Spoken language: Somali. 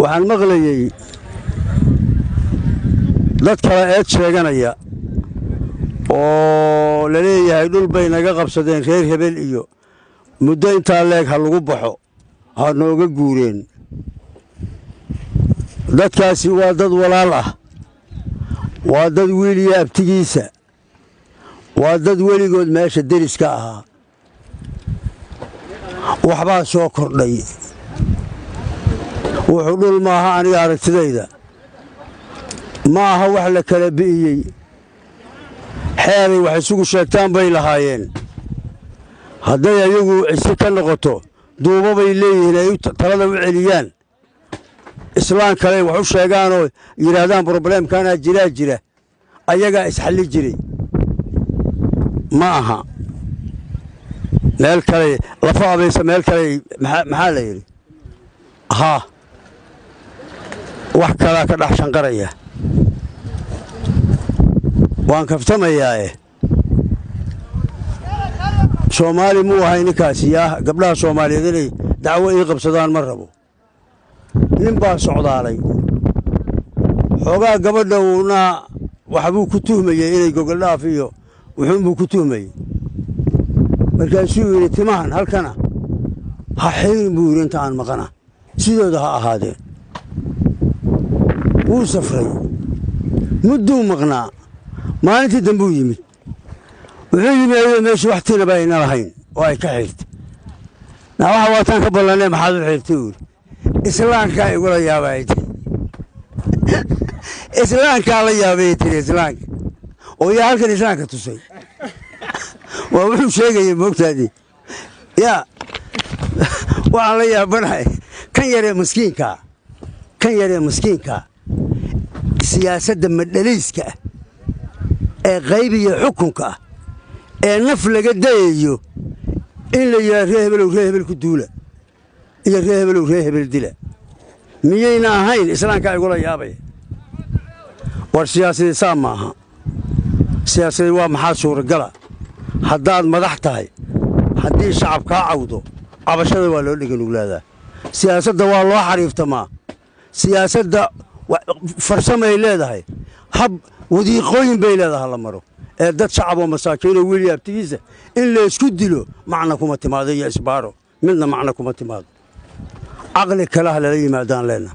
waxaan maqlayay dad kale eed sheeganaya oo la leeyahay dhul bay naga qabsadeen reer hebel iyo muddo intaa leeg ha lagu baxo ha nooga guureen dadkaasi waa dad walaal ah waa dad wiil iyo abtigiisa waa dad weligood meesha deriska ahaa waxbaa soo kordhay wuxuu dhul maaha aniga aragtidayda ma aha wax la kala bi'iyey xeeray wax isugu sheegtaan bay lahaayeen hadday ayagu cisi ka noqoto duubo bay leeyihiin ay talada u celiyaan islaan kale wax u sheegaanoo yidhaahdaan brobleemkaanaa jira ayagaa isxalli jiray ma aha meel kale lafa abaysa meel kale maxaa la yidhi haa wax kalaa ka dhex shanqaraya waan kaftamayaae soomaali muu ahay ninkaasi yaa gabdhaha soomaaliyeed inay dacwo ii qabsadaan ma rabo nin baa socdaalay xoogaa gabadha uuna waxbuu ku tuhmayey inay gogoldhaaf iyo wuxuunbuu ku tuhmayey markaasuu yidhi timahan halkana ha xiirin buu yidhi inta aan maqana sidooda ha ahaadeen wuu safray mudduu maqnaa maalintii dambuu yimid wuxuu yimi ayadoo meesha wax tiinaba ayna lahayn oo ay ka xirtay waxa waataan ka ballanee maxaad u xirtay uu yidhi islaamkaa igula yaabay islaamkaa la yaabay tiri islaamka oo yaa halkan islaamka tusay waa wuxuu sheegayay moogtaadii yaa waxaan la yaabanahay kan yaree maskiinka siyaasadda madhalayska ah ee qaybiya xukunka ah ee naf laga dayayo in la yidhaha ree hebel ku duula iyo ree hebel dila miyayna ahayn islaamkaa igula yaabaya war siyaasadii saa ma aha siyaasadii waa maxaa suuragala haddaad madax tahay haddii shacab kaa cawdo cabashada waa loo dheganuglaadaa siyaasadda waa loo xariiftamaa siyaasadda farsamay leedahay hab wadiiqooyin bay leedaha la maro ee dad shacab oo masaakiinoo weli abtigiisa in laysku dilo macna kuma timaado iyo isbaaro midna macna kuma timaado caqli kalaha lala yimaadaan leenna